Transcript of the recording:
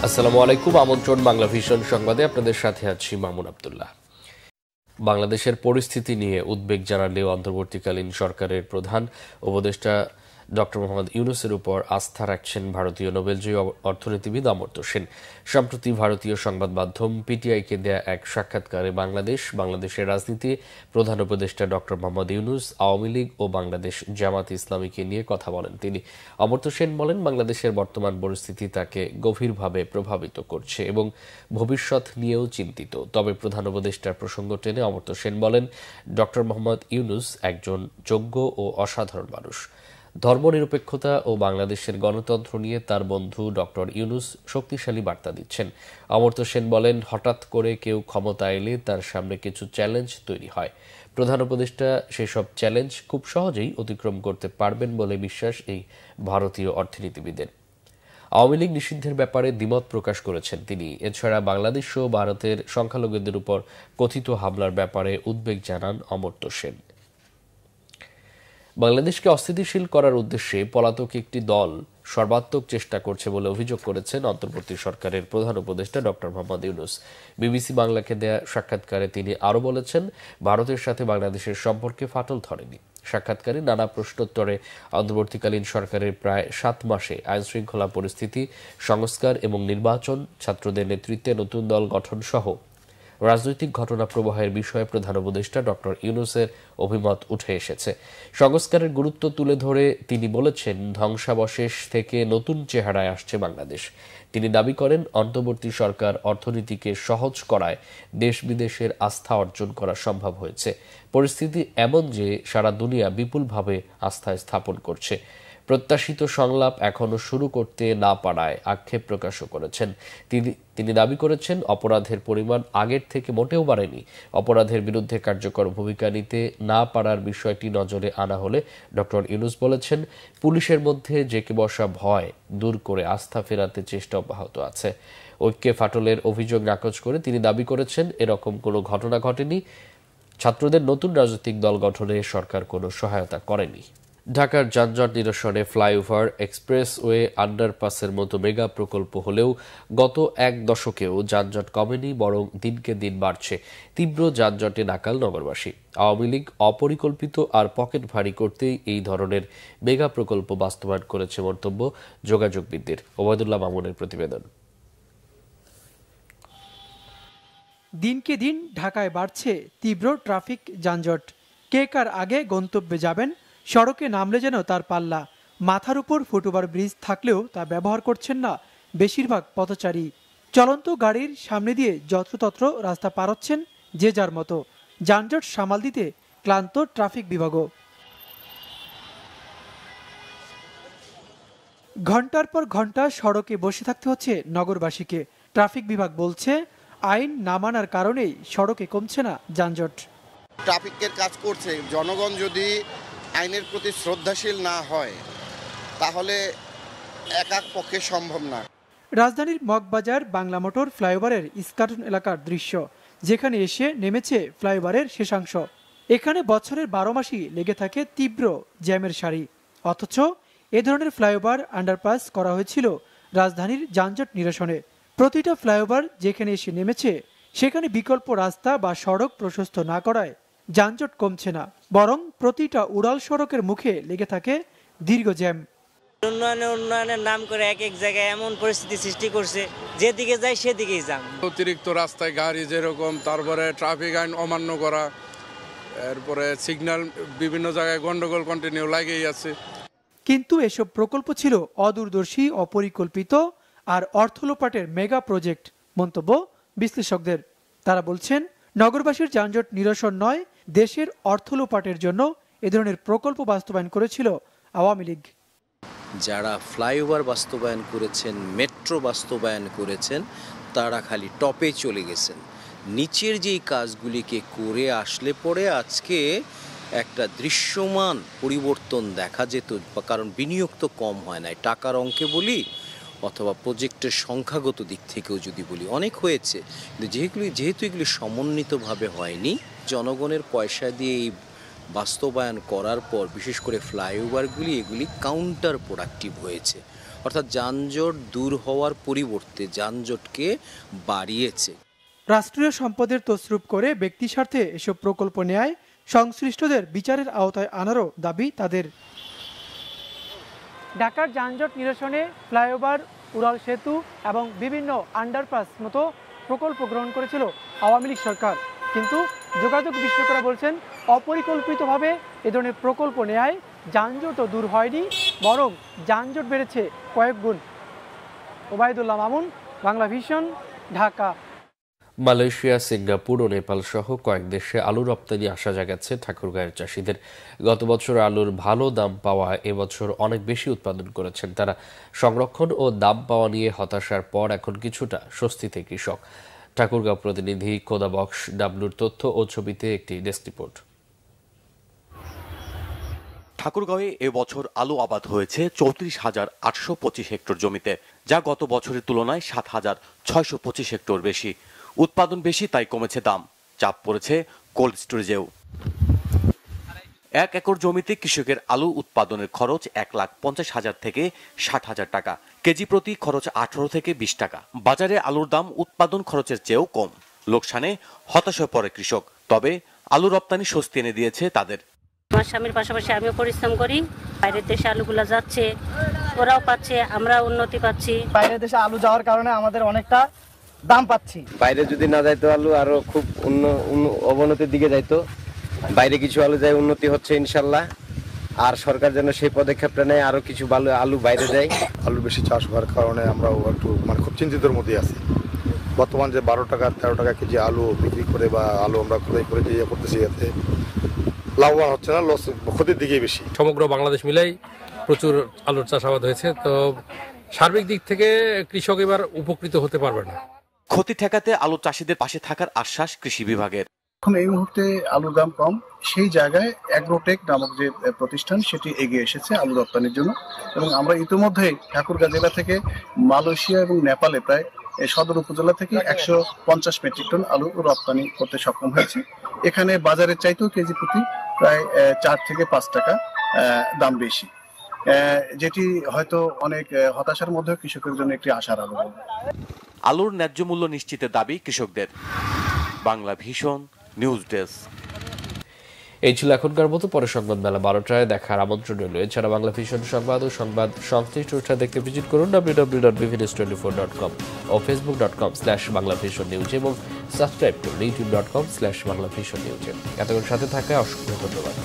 আসসালামু আলাইকুম। আমন্ত্রণ বাংলা ভিশন সংবাদে আপনাদের সাথে আছি মামুন আব্দুল্লাহ। বাংলাদেশের পরিস্থিতি নিয়ে উদ্বেগ জানালেও অন্তর্বর্তীকালীন সরকারের প্রধান উপদেষ্টা ডক্টর মোহাম্মদ ইউনূসের উপর আস্থা রাখছেন ভারতীয় নোবেলজয়ী অর্থনীতিবিদ অমর্ত্য সেন। সম্প্রতি ভারতীয় সংবাদ মাধ্যম পিটিআইকে দেয়া এক সাক্ষাৎকারে বাংলাদেশের রাজনীতি, প্রধান উপদেষ্টা ডক্টর মোহাম্মদ ইউনূস, আওয়ামী লীগ ও বাংলাদেশ জামাত ইসলামীকে নিয়ে কথা বলেন তিনি। অমর্ত্য সেন বলেন, বাংলাদেশের বর্তমান পরিস্থিতি তাকে গভীরভাবে প্রভাবিত করছে এবং ভবিষ্যৎ নিয়েও চিন্তিত। তবে প্রধান উপদেষ্টার প্রসঙ্গ টেনে অমর্ত্য সেন বলেন, ডক্টর মোহাম্মদ ইউনূস একজন যোগ্য ও অসাধারণ মানুষ। ধর্মনিরপেক্ষতা ও বাংলাদেশের গণতন্ত্র নিয়ে তার বন্ধু ডক্টর ইউনূস শক্তিশালী বার্তা দিচ্ছেন। অমর্ত্য সেন বলেন, হঠাৎ করে কেউ ক্ষমতা এলে তার সামনে কিছু চ্যালেঞ্জ তৈরি হয়। প্রধান উপদেষ্টা সেসব চ্যালেঞ্জ খুব সহজেই অতিক্রম করতে পারবেন বলে বিশ্বাস এই ভারতীয় অর্থনীতিবিদের। আওয়ামী লীগ নিষিদ্ধের ব্যাপারে দ্বিমত প্রকাশ করেছেন তিনি। এছাড়া বাংলাদেশ ও ভারতের সংখ্যালঘুদের উপর কথিত হামলার ব্যাপারে উদ্বেগ জানান অমর্ত্য সেন। বাংলাদেশকে অস্থিতিশীল করার উদ্দেশ্যে পলাতক একটি দল সর্বাত্মক চেষ্টা করছে বলে অভিযোগ করেছেন অন্তর্বর্তী সরকারের প্রধান উপদেষ্টা ডক্টর মোহাম্মদ ইউনূস। বিবিসি বাংলাকে দেয়া সাক্ষাৎকারে তিনি আরও বলেছেন, ভারতের সাথে বাংলাদেশের সম্পর্কে ফাটল ধরেনি। সাক্ষাৎকারে নানা প্রশ্নোত্তরে অন্তর্বর্তীকালীন সরকারের প্রায় 7 মাসে আইনশৃঙ্খলা পরিস্থিতি, সংস্কার এবং নির্বাচন, ছাত্রদের নেতৃত্বে নতুন দল গঠন সহ রাজনৈতিক ঘটনা প্রবাহের বিষয়ে প্রধান উপদেষ্টা ডক্টর ইউনূসের অভিমত উঠে এসেছে। সংস্কারের গুরুত্ব তুলে ধরে তিনি বলেছেন, ধ্বংসাবশেষ থেকে নতুন চেহারায় আসছে বাংলাদেশ। তিনি দাবি করেন, অন্তর্বর্তী সরকার অর্থনীতিকে সহজ করায় দেশ বিদেশের আস্থা অর্জন করা সম্ভব হয়েছে। পরিস্থিতি এমন যে সারা দুনিয়া বিপুলভাবে আস্থা স্থাপন করছে। প্রত্যাশিত সংলাপ এখনো শুরু করতে না পারায় আক্ষেপ প্রকাশও করেছেন তিনি দাবি করেছেন, অপরাধের পরিমাণ আগের থেকে মোটেও বাড়েনি। অপরাধের বিরুদ্ধে কার্যকর ভূমিকা নিতে না পারার বিষয়টি নজরে আনা হলে ডক্টর ইউনূস বলেছেন, পুলিশের মধ্যে জেঁকে বসা ভয় দূর করে আস্থা ফেরাতে চেষ্টা অব্যাহত আছে। ঐক্যে ফাটলের অভিযোগ নাকচ করে তিনি দাবি করেছেন, এরকম কোনো ঘটনা ঘটেনি। ছাত্রদের নতুন রাজনৈতিক দল গঠনে সরকার কোনো সহায়তা করেনি। ঢাকার যানজট নিরসনে ফ্লাইওভার, এক্সপ্রেসওয়ে, আন্ডারপাসের মতো মেগা প্রকল্প হলেও গত এক দশকেও যানজট কমেনি, বরং দিনকে দিন বাড়ছে। তীব্র যানজটে নাকাল নগরবাসী। আওয়ামী লীগ অপরিকল্পিত আর পকেট ভারী করতেই এই ধরনের মেগা প্রকল্প বাস্তবায়ন করেছে মন্তব্য যোগাযোগবিদদের। ওবায়দুল্লাহ মামুনের প্রতিবেদন। দিনকে দিন ঢাকায় বাড়ছে তীব্র ট্রাফিক যানজট। কে কার আগে গন্তব্যে যাবেন, সড়কে নামলে যেন তার পাল্লা। মাথার উপর ফুটওভার ব্রিজ থাকলেও তা ব্যবহার করছেন না বেশিরভাগ পথচারী। চলন্ত গাড়ির সামনে দিয়ে যত্রতত্র রাস্তা পার হচ্ছেন যে যার মতো। যানজট সামাল দিতে ক্লান্ত ট্রাফিক বিভাগও। ঘন্টার পর ঘন্টা সড়কে বসে থাকতে হচ্ছে নগরবাসীকে। ট্রাফিক বিভাগ বলছে, আইন না মানার কারণেই সড়কে কমছে না যানজট। ট্রাফিকের কাজ করছে, জনগণ যদি আইনের প্রতি শ্রদ্ধাশীল না হয় তাহলে একাক পক্ষে সম্ভব না। রাজধানীর মগবাজার বাংলা মোটর ফ্লাইওভারের ইস্কাটন এলাকার দৃশ্য, যেখানে এসে নেমেছে ফ্লাইওভারের শেষাংশ। এখানে বছরের 12 মাসই লেগে থাকে তীব্র জ্যামের সারি। অথচ এ ধরনের ফ্লাইওভার, আন্ডারপাস করা হয়েছিল রাজধানীর যানজট নিরসনে। প্রতিটা ফ্লাইওভার যেখানে এসে নেমেছে সেখানে বিকল্প রাস্তা বা সড়ক প্রশস্ত না করায় যানজট কমছে না, বরং প্রতিটা উড়াল সড়কের মুখে লেগে থাকে দীর্ঘ জ্যাম। উন্নয়নের নাম করে এক এক জায়গায় এমন পরিস্থিতি সৃষ্টি করছে, যেদিকে যায় সেদিকেই যান। অতিরিক্ত রাস্তায় গাড়ি যেরকম, তারপরে ট্রাফিক আইন অমান্য করা, এরপরে সিগন্যাল বিভিন্ন জায়গায় গন্ডগোল কন্টিনিউ লাগেই আছে। কিন্তু এসব প্রকল্প ছিল অদূরদর্শী, অপরিকল্পিত আর অর্থলোপাটের মেগা প্রজেক্ট, মন্তব্য বিশ্লেষকদের। তারা বলছেন, নগরবাসীর যানজট নিরসন নয়, দেশের অর্থলোপাটের জন্য এ ধরনের প্রকল্প বাস্তবায়ন করেছিল আওয়ামী লীগ। যারা ফ্লাইওভার বাস্তবায়ন করেছেন, মেট্রো বাস্তবায়ন করেছেন, তারা খালি টপে চলে গেছেন। নিচের যেই কাজগুলিকে করে আসলে পরে আজকে একটা দৃশ্যমান পরিবর্তন দেখা যেত, কারণ বিনিয়োগ তো কম হয় না। টাকার অঙ্কে বলি অথবা প্রজেক্টের সংখ্যাগত দিক থেকেও যদি বলি, অনেক হয়েছে, কিন্তু যেহেতু এগুলি সমন্বিতভাবে হয়নি, জনগণের পয়সা দিয়ে এই বাস্তবায়ন করার পর বিশেষ করে ফ্লাইওভারগুলি এগুলি কাউন্টার প্রোডাক্টিভ হয়েছে। অর্থাৎ যানজট দূর হওয়ার পরিবর্তে যানজটকে বাড়িয়েছে। রাষ্ট্রীয় সম্পদের তছরূপ করে ব্যক্তি স্বার্থে এসব প্রকল্প নেয় সংশ্লিষ্টদের বিচারের আওতায় আনারও দাবি তাদের। ঢাকার যানজট নিরসনে ফ্লাইওভার, উড়াল সেতু এবং বিভিন্ন আন্ডারপাস মতো প্রকল্প গ্রহণ করেছিল আওয়ামী লীগ সরকার, কিন্তু যোগাযোগ বিশ্লেষকরা বলছেন অপরিকল্পিতভাবে এ ধরনের প্রকল্প নেয় যানজটও দূর হয়নি, বরং যানজট বেড়েছে কয়েক গুণ। Obaidullah Mamun, Bangla vision, Dhaka. Malaysia, Singapore ও নেপাল সহ কয়েক দেশে আলু রপ্তানি আশা জাগাচ্ছে ঠাকুরগাঁয়ের চাষিদের। গত বছর আলুর ভালো দাম পাওয়া এবছর অনেক বেশি উৎপাদন করেছেন তারা। সংরক্ষণ ও দাম পাওয়া নিয়ে হতাশার পর এখন কিছুটা স্বস্তিতে কৃষক। ঠাকুরগাঁও প্রতিনিধি কোদা বক্স ডাব্লুর তথ্য ও ছবিতে একটি ডেস্ক রিপোর্ট। ঠাকুরগাঁওয়ে এবছর আলু আবাদ হয়েছে 34,825 হেক্টর জমিতে, যা গত বছরের তুলনায় 7,625 হেক্টর বেশি। উৎপাদন বেশি, তাই কমেছে দাম, চাপ পড়েছে কোল্ড স্টোরেজেও। 1 একর জমিতে কৃষকের আলু উৎপাদনের খরচ 1,50,000 থেকে 60,000 টাকা, কেজি প্রতি খরচ 18 থেকে 20 টাকা। বাজারে আলুর দাম উৎপাদন খরচের চেয়েও কম, লোকসানে হতাশ হয়ে পড়ে কৃষক। তবে আলু রপ্তানি স্বস্তি এনে দিয়েছে তাদের। আমার স্বামীর পাশাপাশি আমিও পরিশ্রম করি, বাইরের দেশে আলুগুলো যাচ্ছে, ওরাও পাচ্ছে, আমরা উন্নতি পাচ্ছি। বাইরের দেশে আলু যাওয়ার কারণে আমাদের অনেকটা দাম পাচ্ছি। বাইরে যদি না যাইতো আলু আরো খুব অবনতির দিকে যাইতো। বাইরে কিছু আলু যায়, উন্নতি হচ্ছে ইনশাল্লাহ। আর সরকার যেন সেই পদক্ষেপটা নেয়, আরো কিছু ভালো আলু বাইরে যায়। আলু বেশি চাষ হওয়ার কারণে আমরা একটু খুব চিন্তিতের মধ্যে আছি। বর্তমান যে 12 টাকা 13 টাকা কেজি আলু বিক্রি করে বা আলু আমরা খোদাই করে যে করতেছি, এতে লাভবান হচ্ছে না, লস ক্ষতির দিকেই বেশি। সমগ্র বাংলাদেশ মিলাই প্রচুর আলুর চাষাবাদ হয়েছে, তো সার্বিক দিক থেকে কৃষক এবার উপকৃত হতে পারবে না। ক্ষতি ঠেকাতে আলু চাষিদের পাশে থাকার আশ্বাস কৃষি বিভাগের। এখন এই মুহূর্তে আলুর দাম কম, সেই জায়গায় অ্যাগ্রোটেক নামক যে প্রতিষ্ঠান সেটি এগিয়ে এসেছে আলু রপ্তানির জন্য, এবং আমরা ইতিমধ্যেই ঠাকুরগাঁও জেলা থেকে মালয়েশিয়া এবং নেপালে প্রায় সদর উপজেলা থেকে 150 মেট্রিক টন আলু রপ্তানি করতে সক্ষম হয়েছে। এখানে বাজারের চাইতেও কেজি প্রতি প্রায় 4 থেকে 5 টাকা দাম বেশি, যেটি হয়তো অনেক হতাশার মধ্যে কৃষকের জন্য একটি আশার আলো। আলুর ন্যায্য মূল্য নিশ্চিতের দাবি কৃষকদের। Bangla vision news desk. এই ছিল এখনকার মতো। পরে সংবাদ বেলা 12টায় দেখার আমন্ত্রণ রইল। এছাড়া বাংলা ভিশন সংবাদ ও সংবাদ সংশ্লিষ্ট অনুষ্ঠান দেখতে ভিজিট করুন www.bvnews24.com ও facebook.com/banglavisionnews এবং সাবস্ক্রাইব করুন youtube.com/banglavisionnews। এতক্ষণ সাথে থাকায় অসংখ্য ধন্যবাদ।